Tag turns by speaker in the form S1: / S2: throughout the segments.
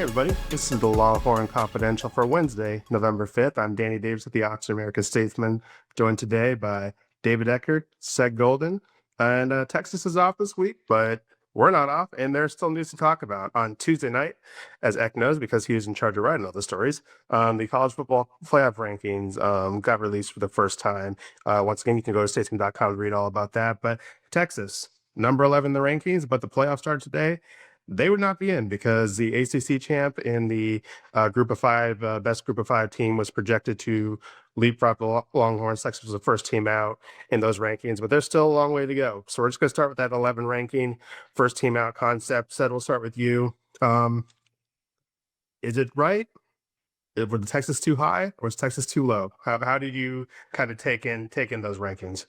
S1: Hey everybody, this is the Longhorn Confidential for Wednesday, November 5th. I'm Danny Davis with the Oxford American-Statesman, joined today by David Eckert, Cedric Golden, and Texas is off this week, but we're not off, and there's still news to talk about. On Tuesday night, as Eck knows because he was in charge of writing all the stories, the college football playoff rankings got released for the first time. Once again, you can go to statesman.com to read all about that, but Texas, number 11 in the rankings, but the playoffs start today. They would not be in because the ACC champ in the group of five, best group of five team was projected to leapfrog the Longhorns. Texas was the first team out in those rankings, but there's still a long way to go. So we're just going to start with that 11 ranking, first team out concept. Seth, we'll start with you. Is it right? Was Texas too high or was Texas too low? How did you kind of take in those rankings?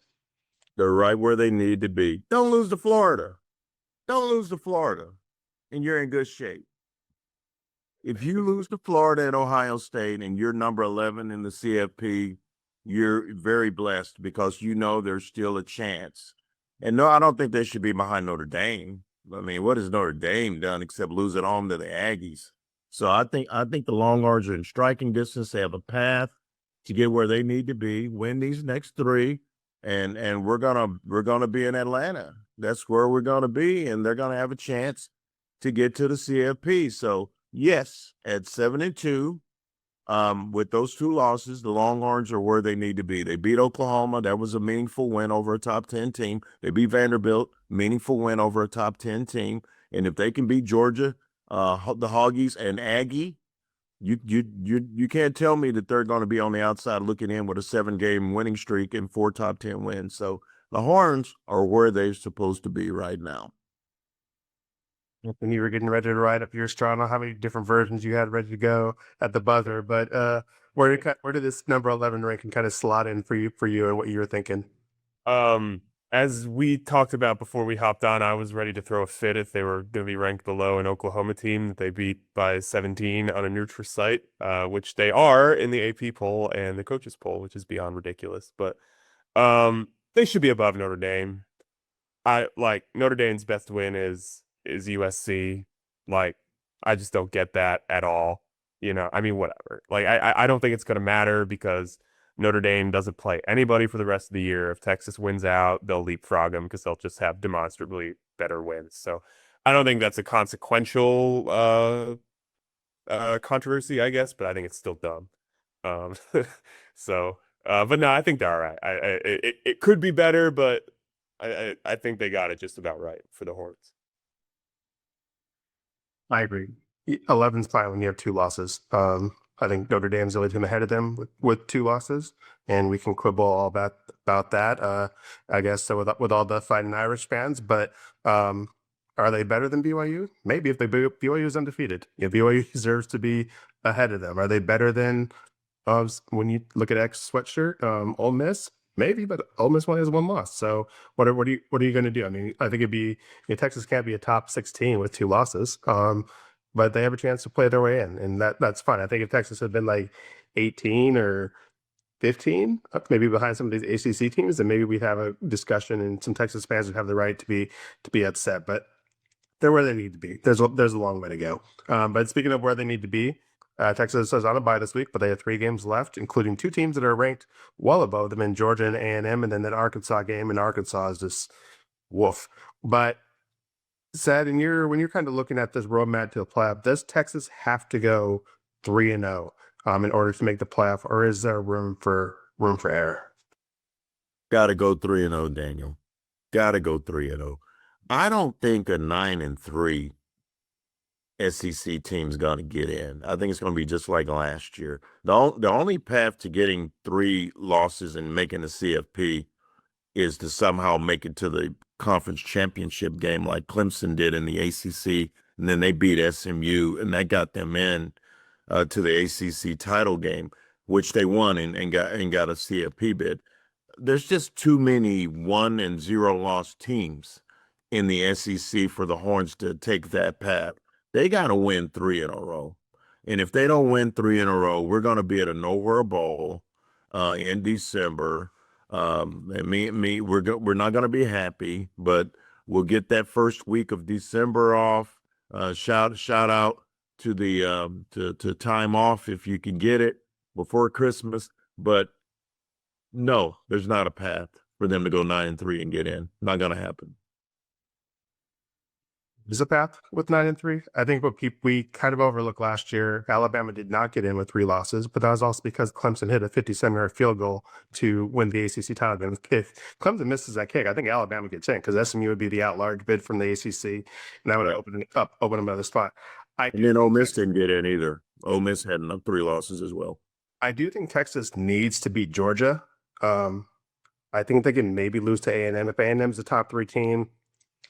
S2: They're right where they need to be. Don't lose to Florida. Don't lose to Florida, and you're in good shape. If you lose to Florida and Ohio State and you're number 11 in the CFP, you're very blessed because you know there's still a chance. And no, I don't think they should be behind Notre Dame. I mean, what has Notre Dame done except lose at home to the Aggies? So I think the Longhorns are in striking distance. They have a path to get where they need to be, win these next three, and we're gonna be in Atlanta. That's where we're gonna be, and they're gonna have a chance to get to the CFP. So yes, at 7-2, with those two losses, the Longhorns are where they need to be. They beat Oklahoma. That was a meaningful win over a top 10 team. They beat Vanderbilt, meaningful win over a top 10 team. And if they can beat Georgia, the Hoggies and Aggie, you can't tell me that they're going to be on the outside looking in with a 7-game winning streak and 4 top 10 wins. So the Horns are where they're supposed to be right now.
S1: When you were getting ready to write up your straw, I don't know how many different versions you had ready to go at the buzzer, but where did this number 11 ranking kind of slot in for you and what you were thinking?
S3: As we talked about before we hopped on, I was ready to throw a fit if they were going to be ranked below an Oklahoma team that they beat by 17 on a neutral site, which they are in the AP poll and the coaches poll, which is beyond ridiculous. But they should be above Notre Dame. I like Notre Dame's best win is USC. Like, I just don't get that at all. I mean, whatever. Like, I don't think it's going to matter because Notre Dame doesn't play anybody for the rest of the year. If Texas wins out, they'll leapfrog them because they'll just have demonstrably better wins. So I don't think that's a consequential controversy, I guess, but I think it's still dumb. But no, I think they're all right. It could be better, but I think they got it just about right for the Horns.
S1: I agree. 11's fine when you have 2 losses. I think Notre Dame's the only team ahead of them with 2 losses, and we can quibble all about that. I guess so with all the Fighting Irish fans, but are they better than BYU? Maybe if BYU is undefeated. BYU deserves to be ahead of them. Are they better than when you look at X sweatshirt, Ole Miss? Maybe, but Ole Miss only has 1 loss. So what are you going to do? I mean, I think it'd be Texas can't be a top 16 with 2 losses. But they have a chance to play their way in, and that's fine. I think if Texas had been like 18 or 15, maybe behind some of these ACC teams, then maybe we'd have a discussion, and some Texas fans would have the right to be upset. But they're where they need to be. There's a long way to go. But speaking of where they need to be, Texas is on a bye this week, but they have 3 games left, including 2 teams that are ranked well above them in Georgia and A&M, and then that Arkansas game. And Arkansas is just woof. But Sad, and when you're kind of looking at this roadmap to the playoff, does Texas have to go 3-0 in order to make the playoff, or is there room for error?
S2: Got to go 3-0, Daniel. Got to go 3-0. I don't think a 9-3 SEC team's going to get in. I think it's going to be just like last year. The only path to getting 3 losses and making the CFP is to somehow make it to the conference championship game like Clemson did in the ACC, and then they beat SMU, and that got them in to the ACC title game, which they won and got a CFP bid. There's just too many 1-0 loss teams in the SEC for the Horns to take that path. They got to win 3 in a row, and if they don't win 3 in a row, we're going to be at a Nowhere Bowl in December. And we're not going to be happy, but we'll get that first week of December off. Shout out to the to time off if you can get it before Christmas. But no, there's not a path for them to go 9-3 and get in. Not going to happen.
S1: There's a path with 9-3. I think what we kind of overlooked last year, Alabama did not get in with 3 losses, but that was also because Clemson hit a 57-yard field goal to win the ACC title game. If Clemson misses that kick, I think Alabama gets in because SMU would be the at-large bid from the ACC, and that would open another spot.
S2: And then Ole Miss didn't get in either. Ole Miss had 3 losses as well.
S1: I do think Texas needs to beat Georgia. I think they can maybe lose to A&M. If A&M is a top 3 team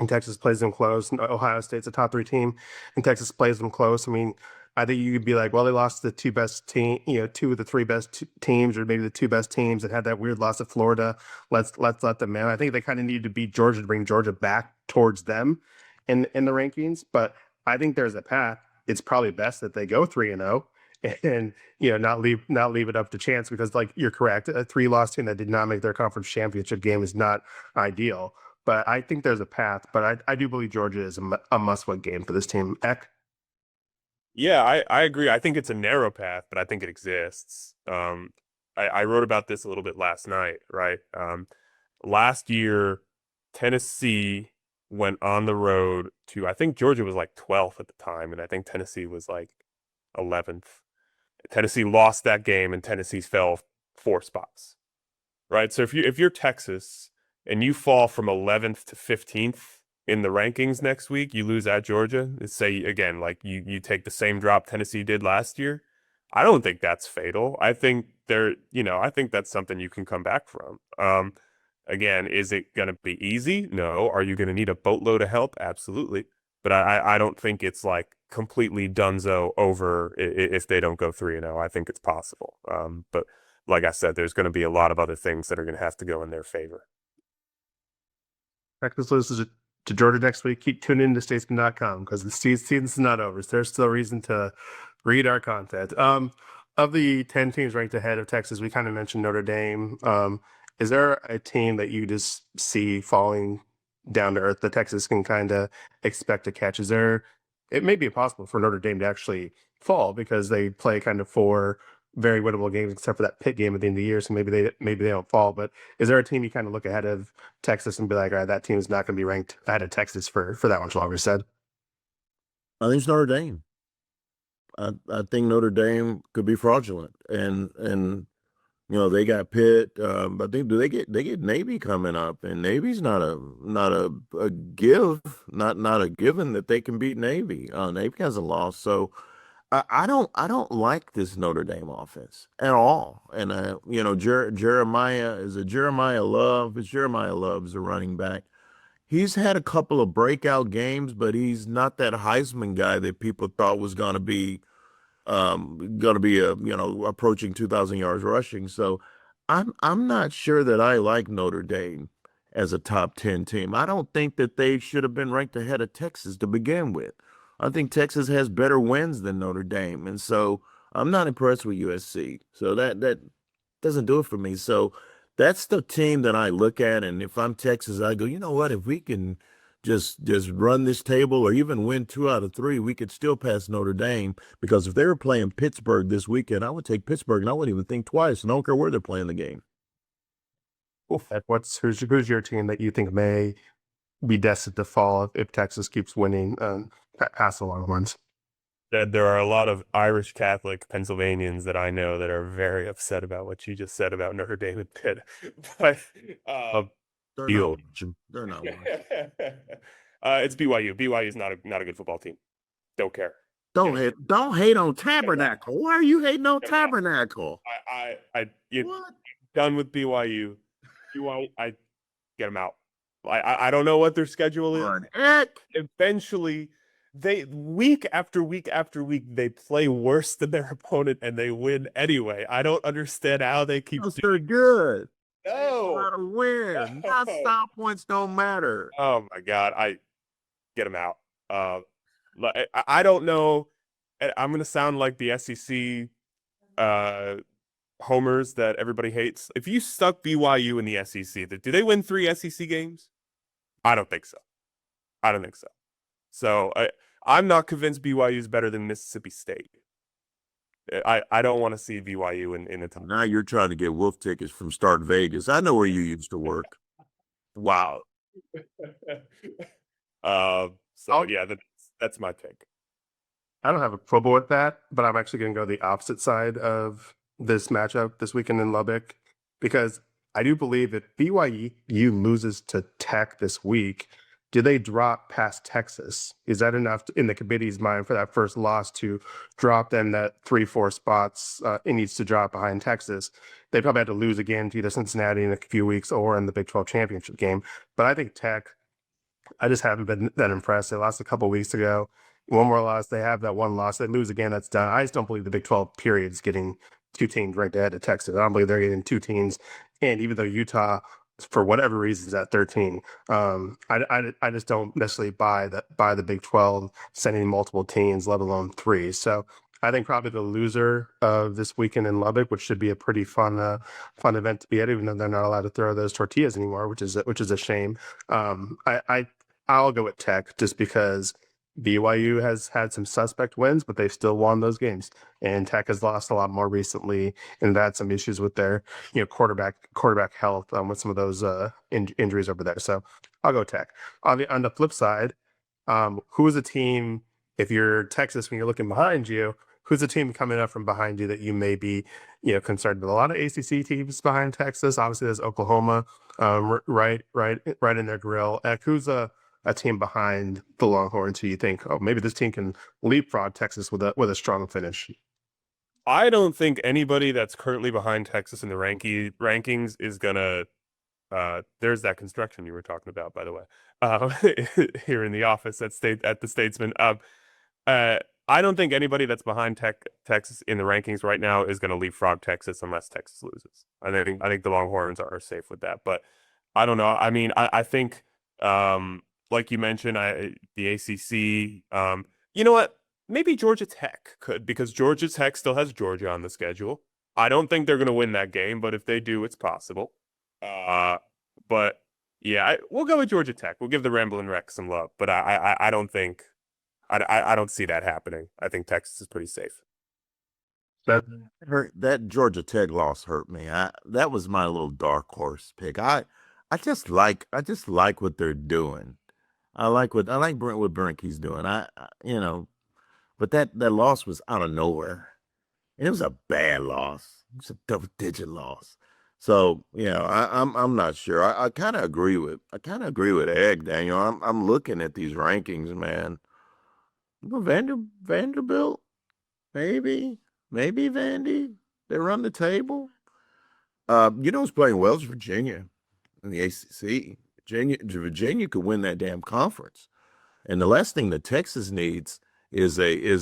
S1: and Texas plays them close, and Ohio State's a top 3 team and Texas plays them close, I mean, I think you could be like, well, they lost the 2 best team, 2 of the 3 best teams, or maybe the 2 best teams that had that weird loss at Florida. Let's let them in. I think they kind of need to beat Georgia to bring Georgia back towards them in the rankings. But I think there's a path. It's probably best that they go 3-0. And not leave it up to chance, because like you're correct, a 3-loss team that did not make their conference championship game is not ideal. But I think there's a path. But I do believe Georgia is a must-win game for this team. Eck?
S3: Yeah, I agree. I think it's a narrow path, but I think it exists. I wrote about this a little bit last night, right? Last year, Tennessee went on the road to, I think Georgia was like 12th at the time, and I think Tennessee was like 11th. Tennessee lost that game, and Tennessee fell 4 spots, right? So if you're Texas and you fall from 11th to 15th in the rankings next week, you lose at Georgia. Let's say again, like you take the same drop Tennessee did last year. I don't think that's fatal. I think I think that's something you can come back from. Again, is it going to be easy? No. Are you going to need a boatload of help? Absolutely. But I don't think it's like completely donezo over if they don't go 3-0. I think it's possible. But like I said, there's going to be a lot of other things that are going to have to go in their favor.
S1: Texas loses to Georgia next week. Keep tuning in to statesman.com because the season's not over. So there's still reason to read our content. Of the 10 teams ranked ahead of Texas, we kind of mentioned Notre Dame. Is there a team that you just see falling down to earth that Texas can kind of expect to catch? It may be impossible for Notre Dame to actually fall because they play kind of 4 very winnable games, except for that Pitt game at the end of the year. So maybe they don't fall. But is there a team you kind of look ahead of Texas and be like, all right, that team is not going to be ranked ahead of Texas for that much longer? Said,
S2: I think it's Notre Dame. I think Notre Dame could be fraudulent, and they got Pitt. I think they get Navy coming up, and Navy's not a given that they can beat Navy. Navy hasn't lost, so I don't like this Notre Dame offense at all. And Jeremiah Love. It's Jeremiah Love is a running back. He's had a couple of breakout games, but he's not that Heisman guy that people thought was going to be approaching 2,000 yards rushing. So I'm not sure that I like Notre Dame as a top 10 team. I don't think that they should have been ranked ahead of Texas to begin with. I think Texas has better wins than Notre Dame, and so I'm not impressed with USC. So that doesn't do it for me. So that's the team that I look at, and if I'm Texas, I go, you know what? If we can just run this table or even win 2 out of 3, we could still pass Notre Dame, because if they were playing Pittsburgh this weekend, I would take Pittsburgh, and I wouldn't even think twice, and I don't care where they're playing the game.
S1: Who's your team that you think may be destined to fall if Texas keeps winning past the Longhorns?
S3: There are a lot of Irish Catholic Pennsylvanians that I know that are very upset about what you just said about Notre Dame and Pitt. But
S2: they're not watching. They're not watching.
S3: It's BYU. BYU is not a good football team. Don't care.
S2: Don't hate on Tabernacle. Why are you hating on Tabernacle?
S3: What? Done with BYU. I get them out. I don't know what their schedule is. Eventually, they week after week after week they play worse than their opponent and they win anyway. I don't understand how they keep.
S2: They're good.
S3: No,
S2: they gotta win. Non-stop points don't matter.
S3: Oh my God, I get them out. I don't know. I'm gonna sound like the SEC homers that everybody hates. If you stuck BYU in the SEC, do they win 3 SEC games? I don't think so. So I'm not convinced BYU is better than Mississippi State. I don't want to see BYU in a top.
S2: Now you're trying to get wolf tickets from Start Vegas. I know where you used to work. Wow.
S3: So yeah, that's my pick.
S1: I don't have a quibble with that, but I'm actually going to go the opposite side of this matchup this weekend in Lubbock because I do believe if BYU loses to Tech this week, do they drop past Texas? Is that enough in the committee's mind for that first loss to drop them that 3-4 spots it needs to drop behind Texas? They probably had to lose again to either Cincinnati in a few weeks or in the Big 12 championship game. But I think Tech, I just haven't been that impressed. They lost a couple weeks ago. One more loss. They have that one loss. They lose again. That's done. I just don't believe the Big 12 period is getting two teams ranked ahead of Texas. I don't believe they're getting two teams. And even though Utah, for whatever reason, is at 13, I just don't necessarily buy the Big 12 sending multiple teams, let alone three. So I think probably the loser of this weekend in Lubbock, which should be a pretty fun event to be at, even though they're not allowed to throw those tortillas anymore, which is a shame. I'll go with Tech just because BYU has had some suspect wins, but they've still won those games. And Tech has lost a lot more recently, and that's some issues with their quarterback health with some of those injuries over there. So I'll go Tech. On the flip side, who is a team, if you're Texas, when you're looking behind you, who's a team coming up from behind you that you may be concerned with? A lot of ACC teams behind Texas. Obviously, there's Oklahoma right in their grill. Who's a team behind the Longhorns who you think, oh, maybe this team can leapfrog Texas with a strong finish?
S3: I don't think anybody that's currently behind Texas in the rankings is gonna. There's that construction you were talking about, by the way, here in the office at the Statesman. I don't think anybody that's behind Texas in the rankings right now is going to leapfrog Texas unless Texas loses. I think the Longhorns are safe with that, but I don't know. I mean, I think like you mentioned, the ACC. You know what? Maybe Georgia Tech could, because Georgia Tech still has Georgia on the schedule. I don't think they're going to win that game, but if they do, it's possible. But yeah, we'll go with Georgia Tech. We'll give the Ramblin' Wreck some love, but I don't think I don't see that happening. I think Texas is pretty safe.
S2: That Georgia Tech loss hurt me. That was my little dark horse pick. I just like what they're doing. I like what Brinke's doing. But that loss was out of nowhere, and it was a bad loss. It was a double-digit loss. So I'm not sure. I kind of agree with Egg, Daniel. I'm looking at these rankings, man. Vanderbilt, maybe Vandy. They run the table. Who's playing well is Virginia in the ACC. Virginia could win that damn conference. And the last thing that Texas needs is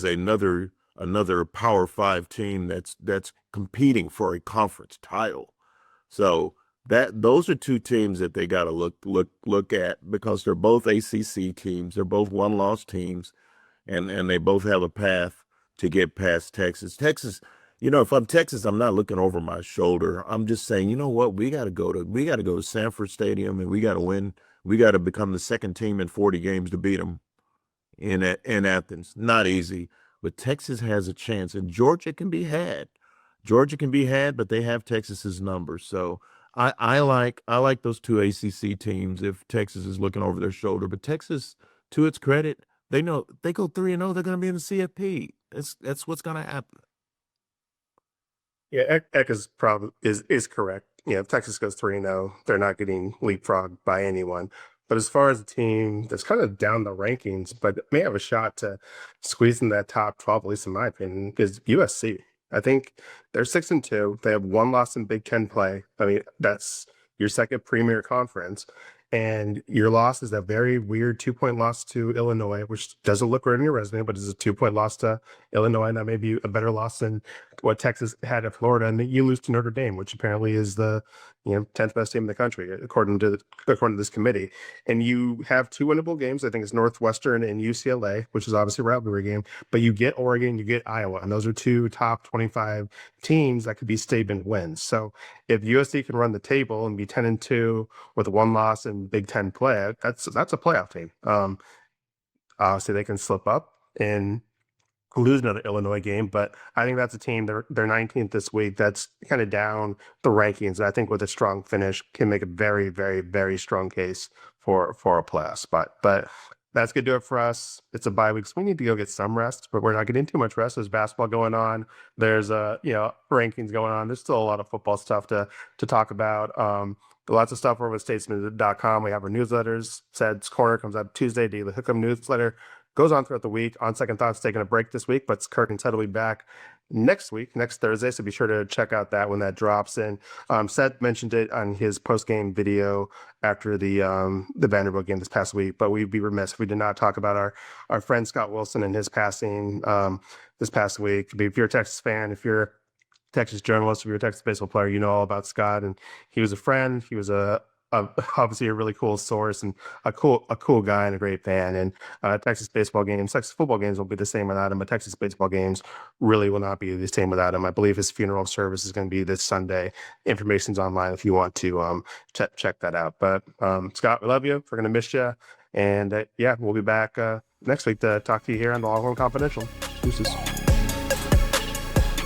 S2: another Power 5 team that's competing for a conference title. So those are two teams that they got to look at, because they're both ACC teams. They're both one-loss teams, and they both have a path to get past Texas. Texas, if I'm Texas, I'm not looking over my shoulder. I'm just saying, you know what? We got to go to Sanford Stadium, and we got to win. We got to become the second team in 40 games to beat them in Athens. Not easy, but Texas has a chance, and Georgia can be had. But they have Texas's number. So I like those two ACC teams if Texas is looking over their shoulder. But Texas, to its credit, they know they go 3-0, they're going to be in the CFP. That's what's going to happen.
S1: Yeah, Eck is correct. If Texas goes 3-0, they're not getting leapfrogged by anyone. But as far as a team that's kind of down the rankings, but may have a shot to squeeze in that top 12, at least in my opinion, is USC. I think they're 6-2. They have one loss in Big Ten play. I mean, that's your second premier conference. And your loss is a very weird 2-point loss to Illinois, which doesn't look right on your resume, but it's a 2-point loss to Illinois. And that may be a better loss than what Texas had at Florida. And you lose to Notre Dame, which apparently is the 10th best team in the country, according to this committee. And you have two winnable games. I think it's Northwestern and UCLA, which is obviously a rivalry game. But you get Oregon, you get Iowa. And those are two top 25 teams that could be statement wins. So if USC can run the table and be 10-2 with one loss in Big Ten play, that's a playoff team. Obviously, they can slip up and lose another Illinois game, but I think that's a team. They're 19th this week. That's kind of down the rankings. I think with a strong finish can make a very, very, very strong case for a playoff spot. But that's gonna do it for us. It's a bye week, so we need to go get some rest, but we're not getting too much rest. There's basketball going on. There's rankings going on. There's still a lot of football stuff to talk about. Lots of stuff over at statesman.com. We have our newsletters. Sed's Corner comes out Tuesday. Daily Hook'em newsletter goes on throughout the week. On Second Thoughts, taking a break this week, but Kirk and Sed will be back next Thursday. So be sure to check out that when that drops in. Sed mentioned it on his post-game video after the Vanderbilt game this past week, but we'd be remiss if we did not talk about our friend Scott Wilson and his passing this past week. If you're a Texas fan, if you're a Texas journalist, if you're a Texas baseball player, you know all about Scott, and he was a friend. He was obviously a really cool source and a cool guy and a great fan. And Texas football games won't be the same without him, but Texas baseball games really will not be the same without him. I believe his funeral service is going to be this Sunday. Information's online if you want to check that out. But Scott, we love you. We're going to miss you. And we'll be back next week to talk to you here on the Longhorn Confidential. Deuces.